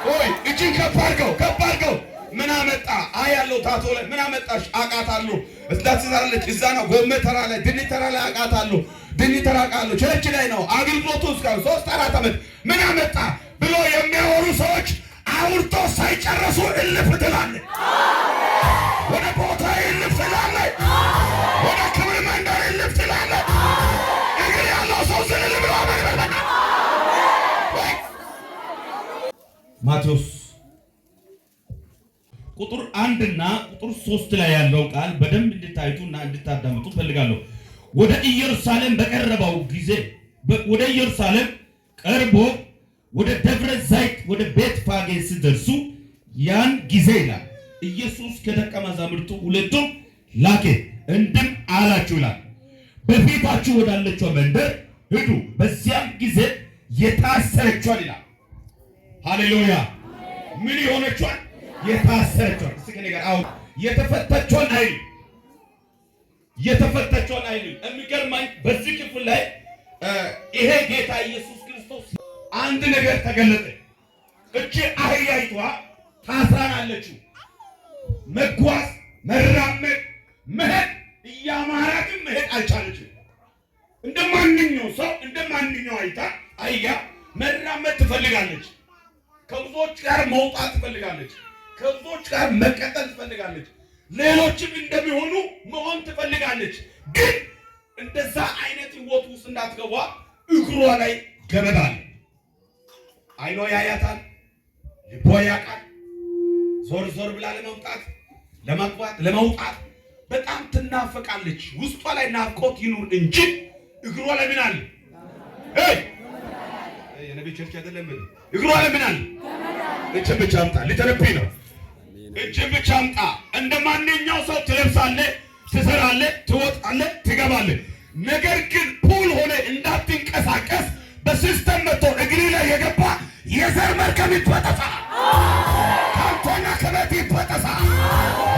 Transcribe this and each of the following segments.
ቆይ እጅን ከፍ አድርገው ምን አመጣ አያለው ታቶ ላይ ምን አመጣሽ አቃታለሁ እስዳትዛለች እዛ ነው ጎመ ተራ ላይ ድን ተራ ላይ አቃታለሁ ድን ተራ አቃለሁ ቸርች ላይ ነው አገልግሎቱ እስካሁን 3-4 ዓመት ምን አመጣ ብሎ የሚያወሩ ሰዎች አውርቶ ሳይጨርሱ እልፍ ትላለህ። ወደ ቦታ እልፍ ትላለህ። ወደ ክብር መንደር እልፍ ትላለህ። እግር ያለው ሰው ዝልል ብሎ አመልበለና ማቴዎስ ቁጥር 1 እና ቁጥር 3 ላይ ያለው ቃል በደንብ እንድታዩትና እንድታዳምጡ ፈልጋለሁ። ወደ ኢየሩሳሌም በቀረበው ጊዜ ወደ ኢየሩሳሌም ቀርቦ ወደ ደብረ ዘይት ወደ ቤትፋጌ ሲደርሱ ያን ጊዜ ይላል ኢየሱስ ከደቀ መዛሙርቱ ሁለቱን ላከ፣ እንዲህም አላቸው ይላል በፊታችሁ ወዳለችው መንደር ሂዱ፣ በዚያም ጊዜ የታሰረችዋል ይላል። ሃሌሉያ! ምን የሆነችዋል? የታሰረችዋል። እስኪ ነገር አሁን የተፈተችዋል አይደል? የተፈተችዋል አይደል? የሚገርማኝ በዚህ ክፍል ላይ ይሄ ጌታ ኢየሱስ ክርስቶስ አንድ ነገር ተገለጠ። እቺ አህያይቷ ታስራናለች። መጓዝ መራመድ መሄድ እያማራትም መሄድ አልቻለችም። እንደማንኛው ሰው እንደማንኛው አይታ አህያ መራመድ ትፈልጋለች። ከብዙዎች ጋር መውጣት ትፈልጋለች። ከብዙዎች ጋር መቀጠል ትፈልጋለች። ሌሎችም እንደሚሆኑ መሆን ትፈልጋለች። ግን እንደዛ አይነት ህይወት ውስጥ እንዳትገባ እግሯ ላይ ገመድ አለ። አይኗ ያያታል፣ ልቧ ያውቃል። ዞር ዞር ብላ ለመውጣት ለመግባት ለመውጣት በጣም ትናፈቃለች። ውስጧ ላይ ናፍቆት ይኑር እንጂ እግሯ ላይ ምን አለ? የነቢ ቸርች አይደለም። እግሯ ላይ ምን አለ? እጅን ብቻ አምጣ። ሊተነብይ ነው። እጅን ብቻ አምጣ። እንደማንኛው ሰው ትለብሳለህ፣ ትሰራለህ፣ ትወጣለህ፣ ትገባለህ። ነገር ግን ፑል ሆነ እንዳትንቀሳቀስ በሲስተም መጥቶ እግሪ ላይ የገባ የዘር መርገም ይበጠሳ። ካንተና ከቤት ይበጠሳ።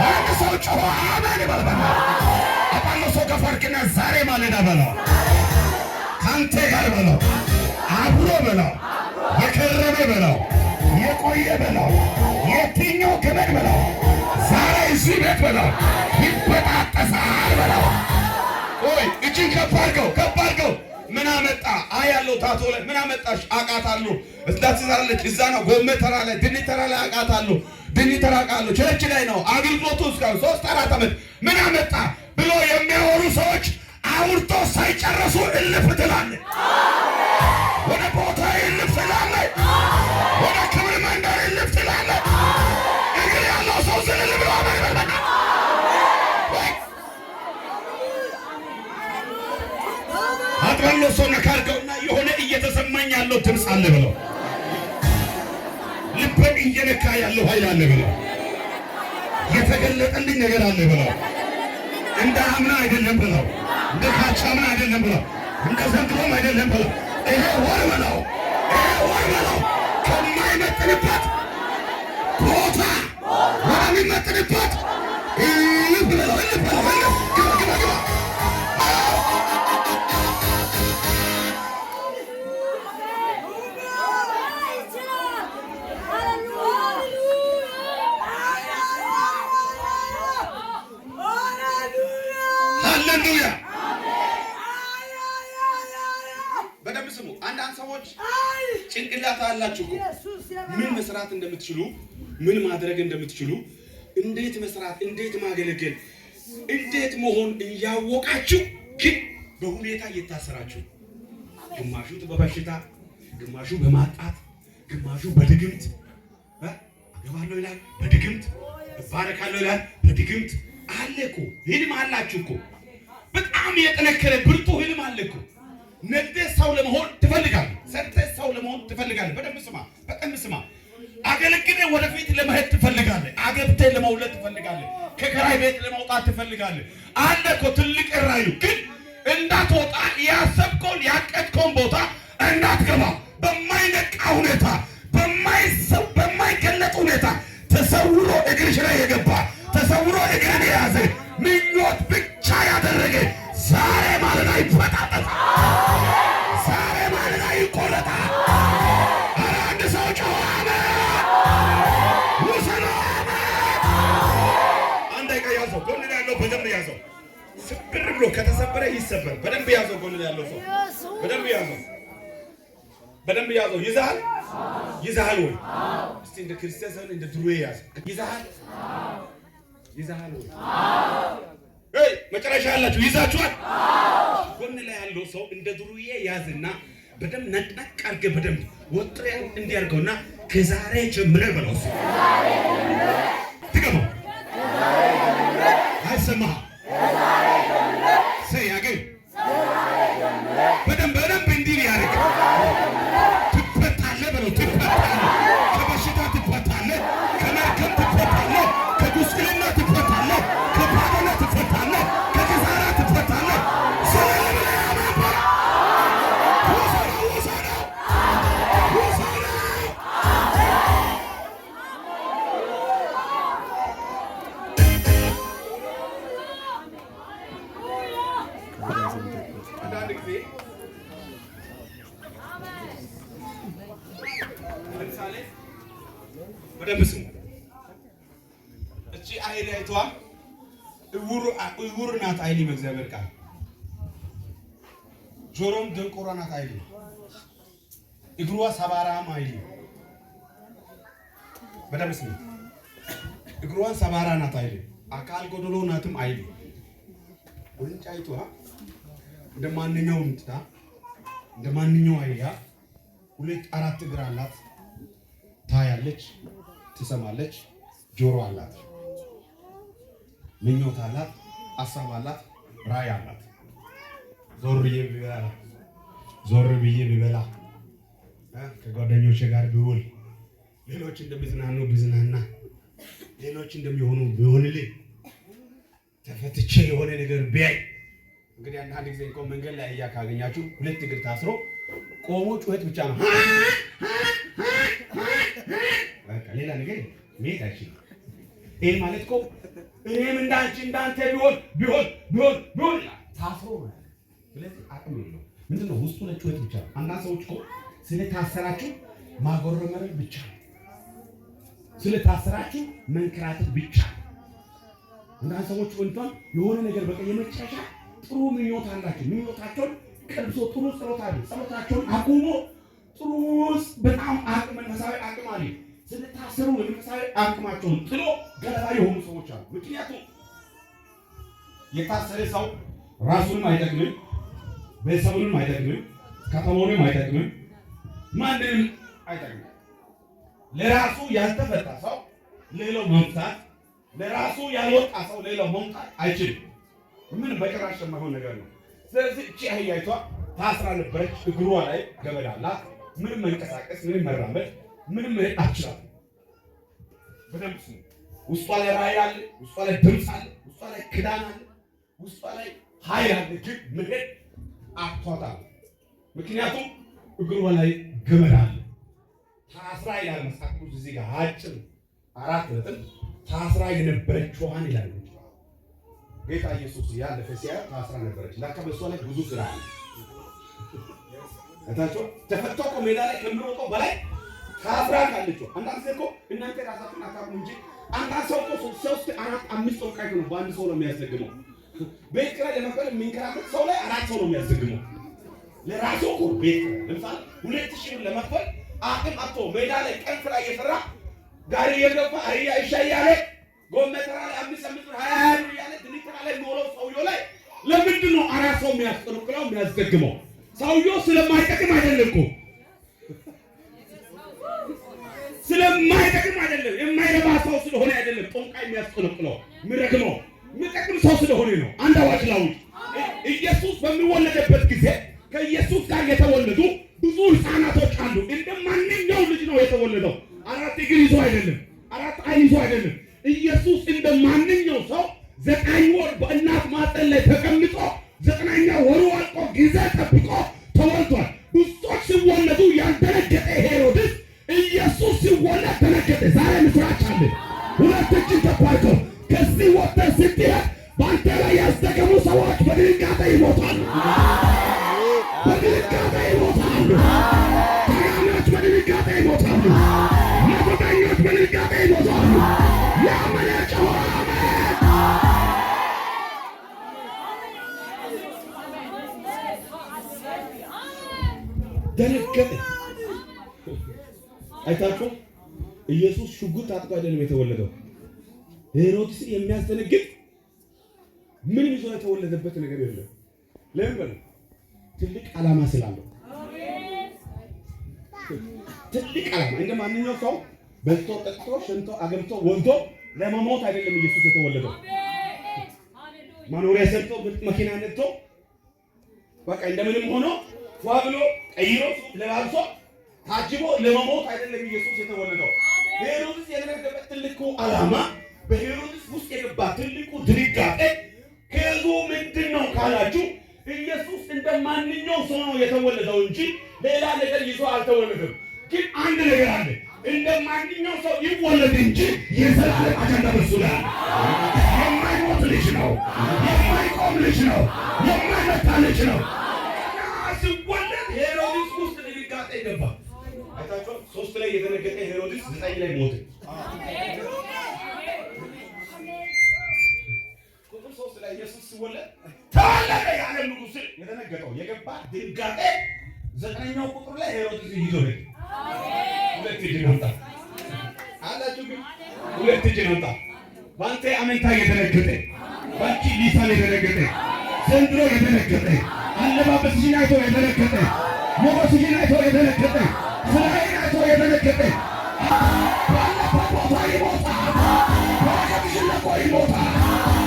አንድ ሰው ጮሆ አሜን ይበልበና አባሎ ሰው ከፈርክና ዛሬ ማለዳ በለው ካንተ ጋር በለው አብሮ በለው የከረመ በለው የቆየ በለው የትኛው ገመድ በለው ዛሬ እዚህ ቤት በለው ይበጣጠሳል በለው። ቆይ እጅን ከፍ አድርገው ምን አመጣ አያለው ታቶ ላይ ምን አመጣሽ አቃታለሁ እስዳትዛለች እዛ ነው ጎመ ተራ ላይ ድን ተራ ላይ አቃታለሁ ድን ተራ አቃለሁ ቸርች ላይ ነው አገልግሎቱ እስካሁን 3-4 ዓመት ምን አመጣ ብሎ የሚያወሩ ሰዎች አውርቶ ሳይጨርሱ እልፍ ትላለህ። ወደ ቦታ እልፍ ትላለህ። ወደ ክብር መንደር እልፍ ትላለህ። እግር ያለው ሰው ዝልል ብሎ አመልበለና አጥራሎ ሰው ነካርገውና የሆነ እየተሰማኝ ያለው ድምፅ አለ ብለው ልብን እየነካ ያለው ኃይል አለ ብለው የተገለጠልኝ ነገር አለ ብለው እንደ አምና አይደለም ብለው እንደ ካቻምና አይደለም ብለው እንደ ዘንድሮም አይደለም ብለው ይሄ ወር ብለው ከማይመጥንበት ቦታ ወደሚመጥንበት ልብ ብለው ግባ ሃሌሉያ! በደንብ ስሙ። አንዳንድ ሰዎች ጭንቅላት አላችሁ እኮ ምን መስራት እንደምትችሉ ምን ማድረግ እንደምትችሉ እንዴት መስራት እንዴት ማገለገል እንዴት መሆን እያወቃችሁ ግን በሁኔታ እየታሰራችሁ ግማሹ በበሽታ ግማሹ በማጣት ግማሹ በድግምት አገባለሁ ይላል በድግምት እባረካለሁ ይላል በድግምት አለ እኮ ህልም አላችሁ እኮ በጣም የጠነከረ ብርቱ ህልም አለ እኮ ነግደህ ሰው ለመሆን ትፈልጋለህ ሰርተህ ሰው ለመሆን ትፈልጋለህ በደንብ ስማ አገልግለህ ወደፊት ለመሄድ ትፈልጋለህ አገብተህ ለመውለድ ትፈልጋለህ ከከራይ ቤት ለመውጣት ትፈልጋለህ አለ እኮ ትልቅ ራዕይ ግን እንዳትወጣ ያሰብከውን ያቀድከውን ቦታ እንዳትገባ በማይነቃ ሁኔታ በማይገለጥ ሁኔታ ተሰውሮ እግርሽ ላይ የገባ ተሰውሮ እግርን የያዘ ምኞት ብቻ ያደረገ ዛሬ ማለዳ ይፈታተታል። ዛሬ ማለዳ ይቆረጣል። አንድ ሰው ጨዋነ ያዘው። ስብር ብሎ ከተሰበረ ይሰበር። በደንብ ያዘው። ጎን ያለው ሰው በደንብ ያዘው። በደንብ ያዘው። ይዛሃል ይዛሃል ወይ? እስቲ እንደ ክርስቲያን ሰው እንደ ድሮዬ ያዝ። ይዛሃል ይዛሃል ወይ? እይ መጨረሻ ያላችሁ ይዛችኋል። ጎን ላይ ያለው ሰው እንደ ድሮዬ ያዝና በደንብ ነጥነቅ አድርገህ በደንብ ወጥረህ እንዲያርገውና ከዛሬ ጀምረህ በለው። ትገባው አይሰማህ ሰይ ያገኝ በደንብ እንዲህ ያርግ። ትፈታለህ በለው። ትፈታለህ። ከበሽታ ትፈታለህ። ከመርገም ትፈታለህ። ከጉስቁልና ትፈታለህ። ከባዶነት ትፈታለህ። ከኪሳራ ትፈታለህ። አንዳንድ ጊዜ ለምሳሌ በደንብ ስሙ። እቺ አይላይቷ እውር ናት አይልም እግዚአብሔር ቃል። ጆሮም ደንቆሮ ናት አይልም። እግሯ ሰባራም አይልም። በደንብ ስሙ። እግሯን ሰባራ ናት አይልም። አካል ጎደሎ ናትም አይልም። ወንጫይቷ እንደማንኛውም እንትና እንደማንኛውም አህያ 2-4 እግር አላት። ታያለች፣ ትሰማለች፣ ጆሮ አላት፣ ምኞት አላት፣ አሳብ አላት፣ ራዕይ አላት። ዞር ብዬ ብበላ ከጓደኞቼ ጋር ብውል ሌሎች እንደሚዝናኑ ብዝናና ሌሎች እንደሚሆኑ ቢሆንልኝ ተፈትቼ የሆነ ነገር ቢያይ። እንግዲህ አንድ ጊዜ እንኳን መንገድ ላይ አህያ ካገኛችሁ 2 እግር ታስሮ ቆሞ ጩኸት ብቻ ነው። በቃ ሌላ ነገር ሜት አይችልም። ይሄ ማለት እኮ እኔም እንዳንተ ቢሆን ታስሮ ነው። ስለዚህ አቅም የለውም። ምንድነው ውስጡ ላይ ጩኸት ብቻ ነው። አንዳንድ ሰዎች እኮ ስለታሰራችሁ ማጎረመር ብቻ ነው። ስለታሰራችሁ መንከራተት ብቻ ነው። አንዳንድ ሰዎች እንኳን የሆነ ነገር በቃ የመጨረሻ ጥሩ ምኞት አላቸው። ምኞታቸውን ቀልብሶ ጥሩ ጸሎት አለ። ጸሎታቸውን አቁሞ ጥሩ በጣም አቅም መንፈሳዊ አቅም አለ። ስለታሰሩ መንፈሳዊ አቅማቸውን ጥሎ ገለባ የሆኑ ሰዎች አሉ። ምክንያቱም የታሰረ ሰው ራሱንም አይጠቅምም፣ ቤተሰቡንም አይጠቅምም፣ ከተማውንም አይጠቅምም፣ ማንንም አይጠቅምም። ለራሱ ያልተፈታ ሰው ሌላው መምታት፣ ለራሱ ያልወጣ ሰው ሌላው መምታት አይችልም። ምን በጭራሽ የማይሆን ነገር ነው። ስለዚህ እቺ አህያይቷ ታስራ ነበረች። እግሯ ላይ ገመድ አላት። ምንም መንቀሳቀስ፣ ምንም መራመድ፣ ምንም መሄድ አትችልም። በደንብ ስሙ። ውስጧ ላይ ራዕይ አለ፣ ውስጧ ላይ ድምፅ አለ፣ ውስጧ ላይ ክዳን አለ፣ ውስጧ ላይ ኃይል አለ። ግን መሄድ አቷታል። ምክንያቱም እግሯ ላይ ገመድ አለ። ታስራ ይላል መጽሐፍ ቅዱስ እዚህ ጋር አጭር 4 ነጥብ ታስራ የነበረችዋን ይላል። ጌታ ኢየሱስ ያለፈ ሲያ ታስራ ነበረች። ለካ በሷ ላይ ብዙ ስራ አለ። እታቸው ተፈቶ ሜዳ ላይ ከምሮጠው በላይ ታስራ ካለችው አንዳንድ ሰው እኮ እናንተ ራሳችሁን አታውቁም እንጂ አንዳንድ ሰው እኮ 3፣ 4፣ 5 ሰው ካይቶ ነው በአንድ ሰው ነው የሚያስደግመው። ቤት ኪራይ ለመክፈል የሚንከራተት ሰው ላይ 4 ሰው ነው የሚያስደግመው። ለራሱ እኮ ቤት ለምሳሌ 2000 ብር ለመክፈል አቅም አጥቶ ሜዳ ላይ ቀን ስራ እየሰራ ጋሪ እየገፋ አህያ ይሻያለ ጎመተራ ላይ 5 ብር 20 ብር ያለ ድንቅራ ላይ ሞሎ ሰውየው ላይ ለምንድን ነው 4 ሰው የሚያስቀርቅለው የሚያስደግመው? ሰውየው ስለማይጠቅም አይደለም እኮ ስለማይጠቅም አይደለም። የማይረባ ሰው ስለሆነ አይደለም። ጦንቃይ የሚያስቀርቅለው ምረግመው ምጠቅም ሰው ስለሆነ ነው። አንድ አዋጅ ላውጅ። ኢየሱስ በሚወለድበት ጊዜ ከኢየሱስ ጋር የተወለዱ ብዙ ህፃናቶች አሉ። እንደማንኛው ልጅ ነው የተወለደው። 4 እግር ይዞ አይደለም፣ 4 አይን ይዞ አይደለም። ኢየሱስ እንደማንኛው ሰው 9 ወር በእናት ማህፀን ላይ ተቀምጦ 9ኛ ወሩ አልቆ ጊዜ ጠብቆ ተወልዷል። ብዙዎች ሲወለዱ ያልደነገጠ ሄሮድስ ኢየሱስ ሲወለድ ደነገጠ። ዛሬ ምስራች አለ። 2 እጅን ተኳርተው ከዚህ ወጥተህ ስትሄድ በአንተ ላይ ያስደገሙ ሰዎች በድንጋጤ ይሞታሉ። በድንጋጤ ይሞታሉ። ተጋሚዎች በድንጋጤ ይሞታሉ። ነፍጠኞች በድንጋጤ ይሞታሉ። ያመነ ጨዋ አይታችሁ ኢየሱስ ሽጉጥ ታጥቆ አይደለም የተወለደው። ሄሮድስ የሚያስደነግጥ ምን ይዞ የተወለደበት ነገር የለም። ለምን? ትልቅ ዓላማ ስላለው። ትልቅ ዓላማ። እንደ ማንኛውም ሰው በልቶ ጠጥቶ ሸንቶ አገብቶ ወልዶ ለመሞት አይደለም ኢየሱስ የተወለደው። መኖሪያ ሰርቶ መኪና ነድቶ በቃ እንደምንም ሆኖ ፏ ብሎ ቀይሮ ለባብሶ ታጅቦ ለመሞት አይደለም ኢየሱስ የተወለደው። ሄሮድስ የነበረበት ትልቁ ዓላማ፣ በሄሮድስ ውስጥ የገባ ትልቁ ድንጋጤ ከዙ ምንድነው ካላችሁ ኢየሱስ እንደማንኛው ሰው ነው የተወለደው እንጂ ሌላ ነገር ይዞ አልተወለደም። ግን አንድ ነገር አለ። እንደማንኛው ሰው ይወለድ እንጂ የዘላለም አጀንዳ በሱ ላይ የማይሞት ልጅ ነው፣ የማይቆም ልጅ ነው፣ የማይመታ ልጅ ነው። ሲወለድ ሄሮድስ ውስጥ ድንጋጤ ገባ። አይታችሁ 3 ላይ የተነገጠ ሄሮድስ 9 ላይ ሞተ። ቁጥር 3 ላይ ኢየሱስ ሲወለድ ተወለደ ያለ ንጉሥ የተነገጠው የገባ ድንጋጤ 9ኛው ቁጥር ላይ ሄሮድስ ይዞ ሄደ። ሁለት እጅ ነውጣ አላችሁ ግን ሁለት እጅ ነውጣ። ባንተ አመንታ የተነገጠ ባንቺ ሊሳን የተነገጠ ዘንድሮ የተነገጠ አለባበስሽን አይቶ የተነገጠ ሞገስሽን አይቶ የተነገጠ ስራዬን አይቶ የተነገጠ ባለበት ቦታ ይሞታል። ባለቤትሽን ለቆ ይሞታል።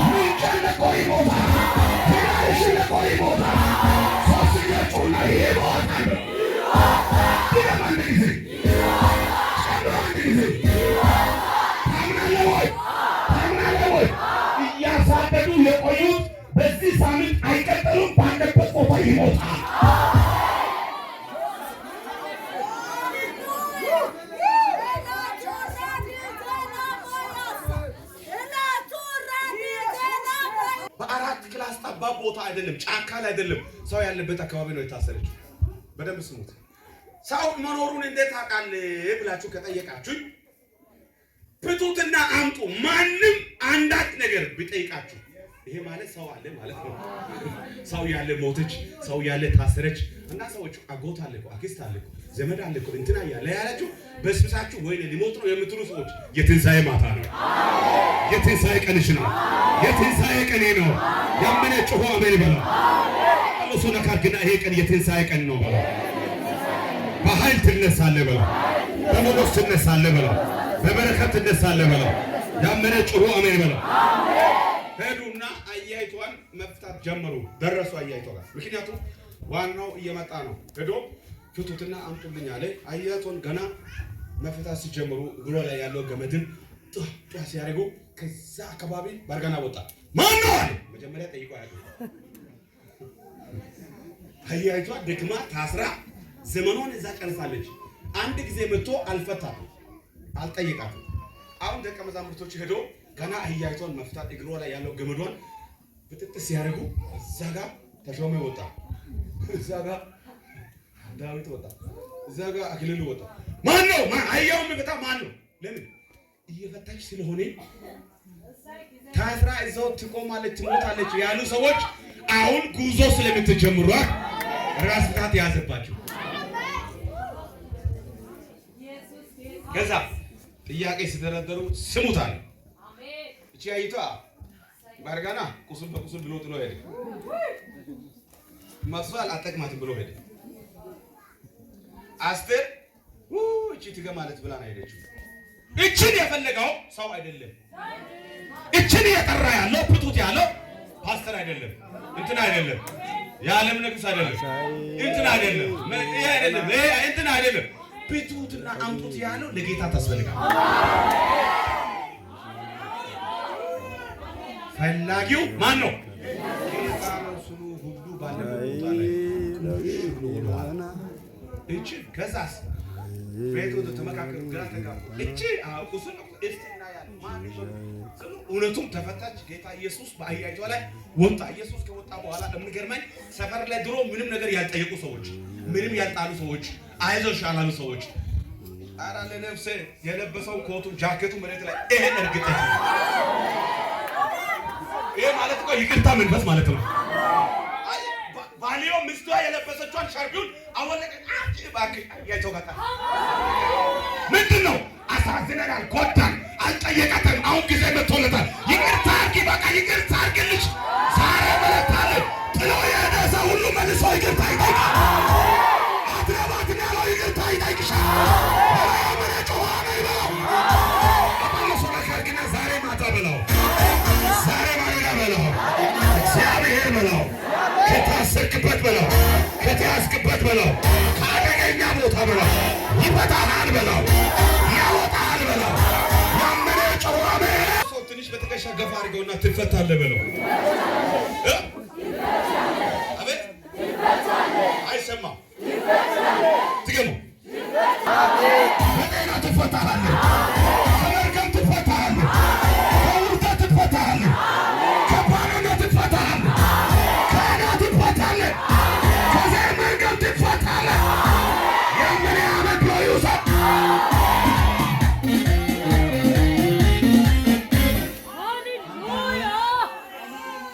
ምንጭን ለቆ ይሞታል። ትዳርሽን ለቆ ይሞታል። ሶስትዮቹን ይሞታል። ድገም አንድ ጊዜ ጨምሮ አንድ ጊዜ ታምናለህ ወይ? ታምናለህ ወይ? እያሳደዱ የቆዩት በዚህ ሳምንት አይቀጥሉም። ባለበት ቦታ ይሞታል። በአራት ክላስ ጠባብ ቦታ አይደለም፣ ጫካ ላይ አይደለም፣ ሰው ያለበት አካባቢ ነው የታሰረችው። በደንብ ስሙት። ሰው መኖሩን እንዴት ታውቃለህ ብላችሁ ከጠየቃችሁኝ ፍቱትና አምጡ። ማንም አንዳች ነገር ቢጠይቃችሁ ይሄ ማለት ሰው አለ ማለት ነው። ሰው ያለ ሞተች፣ ሰው ያለ ታሰረች እና ሰዎች አጎት አለ እኮ አክስት አለ እኮ ዘመድ አለ እኮ እንትና ያለ ያላችሁ በስብሳችሁ ወይኔ ሊሞት ነው የምትሉ ሰዎች የትንሣኤ ማታ ነው። የትንሣኤ ቀንሽ ነው። የትንሣኤ ቀኔ ነው። ያመነ ጮሆ አሜን ይበላል። አለሶ ነካርግና ይሄ ቀን የትንሣኤ ቀን ነው በላ። በኃይል ትነሳለህ በላ። በሞገስ ትነሳለህ በላ። በበረከት ትነሳለህ በላ። ያመነ ጮሆ አሜን ይበላል። ሄዱና አያይቷን መፍታት ጀመሩ። ደረሱ አያይቷ ጋር። ምክንያቱም ዋናው እየመጣ ነው። ሄዶ ፍቱትና አምጡልኝ አለ። አያይቷን ገና መፍታት ሲጀምሩ እግሯ ላይ ያለው ገመድን ጧ ሲያደርጉ ከዛ አካባቢ ባርጋና ወጣ። ማን ነው አለ። መጀመሪያ ጠይቆ ያለው አያይቷ ደክማ ታስራ ዘመኗን እዛ ጨርሳለች። አንድ ጊዜ መጥቶ አልፈታትም፣ አልጠየቃትም። አሁን ደቀ መዛሙርቶች ሄዶ ገና አህያይቷን መፍታት እግሯ ላይ ያለው ገመዷን ብጥጥስ ሲያደርጉ እዛ ጋር ተሾመ ወጣ፣ እዛ ጋር ዳዊት ወጣ፣ እዛ ጋር አክሊሉ ወጣ። ማን ነው? አህያውን የሚፈታ ማን ነው? ለምን? እየፈታች ስለሆነ ታስራ እዛው ትቆማለች፣ ትሞታለች ያሉ ሰዎች አሁን ጉዞ ስለምትጀምሯት ራስ ምታት ያዘባቸው። ከዛ ጥያቄ ሲደረደሩ ስሙት አለ። እቺ አይቷ ባርጋና ቁስል በቁስል ብሎ ጥሎ ሄደ። ማስዋል አጠቅማት ብሎ ሄደ። አስቴር እቺ ትገማለች ብላ ነው ሄደችው። እቺን የፈለገው ሰው አይደለም። እቺን የጠራ ያለው ፍቱት ያለው ፓስተር አይደለም፣ እንትና አይደለም፣ የዓለም ንጉስ አይደለም፣ እንትና አይደለም፣ ይሄ አይደለም፣ ይሄ እንትና አይደለም። ፍቱትና አምጡት ያለው ለጌታ ታስፈልጋል። ፈላጊው ማን ነው? ራሱሉ ሁሉ ባለበት ቦታ ላይ እቺ ከዛስ ቤቱ ተመካከሩ ግራ ተጋቡ። እቺ ቁስል እስቲና ያለ ማን ነው? እውነቱም ተፈታች። ጌታ ኢየሱስ በአህያይቷ ላይ ወጣ። ኢየሱስ ከወጣ በኋላ የሚገርመኝ ሰፈር ላይ ድሮ ምንም ነገር ያልጠየቁ ሰዎች፣ ምንም ያልጣሉ ሰዎች፣ አይዞሽ ያላሉ ሰዎች ኧረ ለነፍሴ የለበሰው ኮቱ ጃኬቱ መሬት ላይ ይሄን እርግጠኛ ይሄ ማለት እኮ ይቅርታ መንፈስ ማለት ነው። ባሊዮ ሚስቷ የለበሰችውን ሸርቢውን አወለቀ እባክህ ያቸው ጋታ ምንድን ነው? አሳዝነናል፣ ጎዳን፣ አልጠየቀተን። አሁን ጊዜ መጥቶለታል። ይቅርታ አድርጊ፣ በቃ ይቅርታ አድርግልሽ። ዛሬ መለታለ ጥሎ የሄደ ሰው ሁሉ መልሶ ይቅርታ ይጠይቃል። አትረባትም ያለው ይቅርታ ይጠይቅሻል። ምን ጮኸ ነው ይበለው። አባለሱ መካርግና ዛሬ ማታ በለው፣ ዛሬ ማለዳ በለው፣ እግዚአብሔር በለው፣ ከታሰርክበት በለው፣ ከተያዝክበት በለው፣ ከአደገኛ ቦታ በለው፣ ይፈታሃል በለው፣ ያወጣሃል በለው። ያመነ ጮኸ ሰው ትንሽ በትከሻ ገፋ አድርገውና ትፈታለህ በለው። አቤት አይሰማም። ትገሙ በጤና ትፈታለህ፣ ከመርገም ትፈታለህ፣ ከውርደት ትፈታለህ፣ ከባርነት ትፈታለህ፣ ከዕዳ ትፈታለህ፣ ከዘር መርገም ትፈታለህ። ያመነ አመት ብሎ ይውሰድ።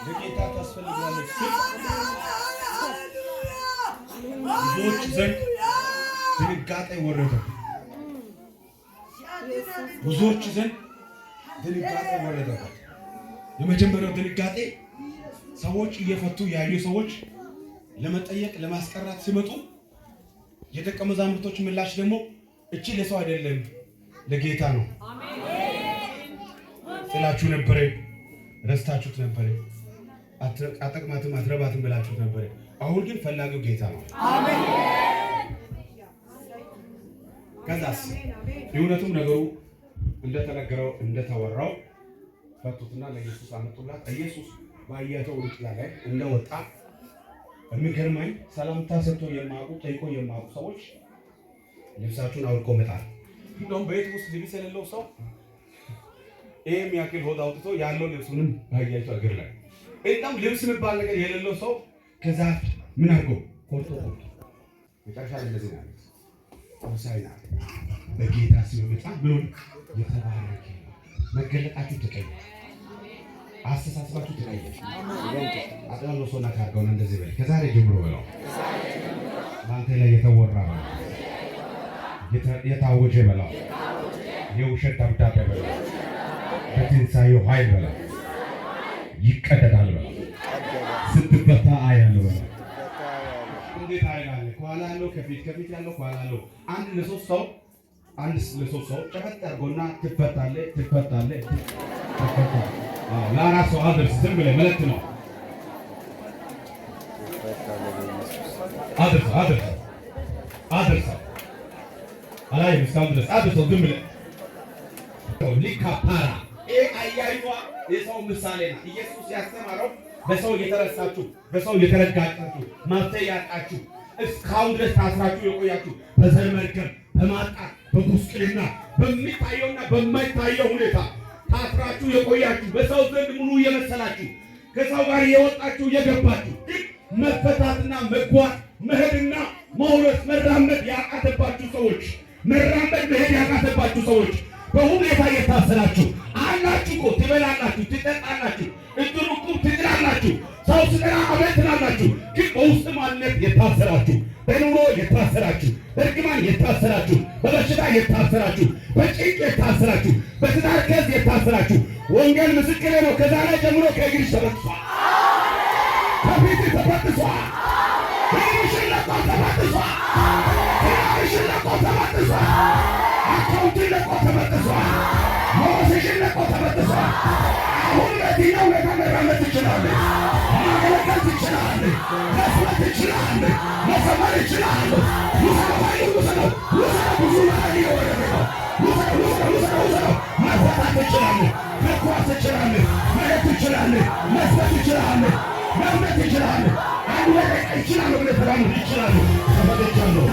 ለጌታ ታስፈልጋለች። ብዙዎች ዘንድ ድንጋጤ ወረደ። ብዙዎች ዘንድ ድንጋጤ ወረደ። የመጀመሪያው ድንጋጤ ሰዎች እየፈቱ ያዩ ሰዎች ለመጠየቅ ለማስቀራት ሲመጡ፣ የደቀ መዛሙርቶች ምላሽ ደግሞ እቺ ለሰው አይደለም ለጌታ ነው። ጥላችሁ ነበረ፣ ረስታችሁት ነበረ፣ አጠቅማትም አትረባትም ብላችሁት ነበረ። አሁን ግን ፈላጊው ጌታ ነው። አሜን። ከዛስ እውነቱም ነገሩ እንደተነገረው እንደተወራው ፈቱትና ለኢየሱስ አመጡላት። ኢየሱስ ባያቸው ውጭ ላይ እንደወጣ የሚገርመኝ ሰላምታ ሰጥቶ የማያውቁ ጠይቆ የማያውቁ ሰዎች ልብሳችሁን አውልቆ መጣል። እንደውም ቤት ውስጥ ልብስ የሌለው ሰው ይሄም ያክል ሆድ አውጥቶ ያለው ልብሱንም ባያቸው እግር ላይ እንደውም ልብስ የሚባል ነገር የሌለው ሰው ከዛ ምን አድርጎ ቆርጦ መጨረሻ እንደዚህ ነው ወሳይና በጌታ ሲመጣ ብሎ የተባረከ መገለጣችሁ ተቀየረ፣ አስተሳሰባችሁ ተቀየረ። አጥራሎ ሶና ካርገውና እንደዚህ በል ከዛሬ ጀምሮ በለው ባንተ ላይ የተወራ ነው የታወጀ በለው የውሸት ደብዳቤ በለው በትንሣኤው ኃይል በለው ይቀደዳል በለው ስትፈታ አያለሁ በለው። እንዴት አይላል? ከኋላ ያለው ከፊት፣ ከፊት ያለው ከኋላ ያለው አንድ ለሶስት ሰው ጨፈጥ አድርጎና ትፈታለህ፣ ትፈታለህ፣ ትፈታለህ። ለአራት ሰው አድርስ። ዝም ብለህ መልእክት ነው። አድርሰው አላየም እስካሁን ድረስ አድርሰው። ዝም ብለህ ሊካፓራ አያይቷ የሰው ምሳሌ ናት። ኢየሱስ ያስተማረው በሰው የተረሳችሁ፣ በሰው የተረጋጫችሁ፣ መፍትሄ ያጣችሁ፣ እስካሁን ድረስ ታስራችሁ የቆያችሁ በዘር መርገም፣ በማጣት፣ በጉስቁልና፣ በሚታየውና በማይታየው ሁኔታ ታስራችሁ የቆያችሁ፣ በሰው ዘንድ ሙሉ የመሰላችሁ፣ ከሰው ጋር የወጣችሁ የገባችሁ፣ ግን መፈታትና መጓዝ መሄድና መውረስ መራመድ ያቃተባችሁ ሰዎች፣ መራመድ መሄድ ያቃተባችሁ ሰዎች፣ በሁኔታ የታሰራችሁ አላችሁ እኮ ትበላላችሁ፣ ትጠጣላችሁ፣ እድሩ ትጥላላችሁ፣ ሰው ስጠራ አቤት ትላላችሁ። ግን በውስጥ ማንነት የታሰራችሁ፣ በኑሮ የታሰራችሁ፣ በእርግማን የታሰራችሁ፣ በበሽታ የታሰራችሁ፣ በጭንቅ የታሰራችሁ፣ በትዳር ከዝ የታሰራችሁ ወንጌል ምስክሬ ነው። ከዛሬ ጀምሮ ከእግርሽ ተበጥሷል፣ ከፊት ተበጥሷል፣ ከእግርሽ ለቆ ተበጥሷል፣ ከእግርሽ ለቆ ተበጥሷል፣ አካውንት ለቆ ተበጥሷል፣ ሞስሽን ለቆ ተበጥሷል። አሁን በዚህኛው ሁኔታ መራመድ ትችላለህ፣ ማገለገል ትችላለህ፣ መስራት ትችላለህ፣ መሰመር ትችላለህ። ውሰደው ብዙ ላይ የወረደ ነው። ውሰደው መፈታት ትችላለህ፣ መጓዝ ትችላለህ፣ መሄድ ትችላለህ፣ መስራት ትችላለህ፣ መምረት ትችላለህ። አንድ ላይ ይችላል ብለህ ተራመድ ይችላል። ተፈቅጃለሁ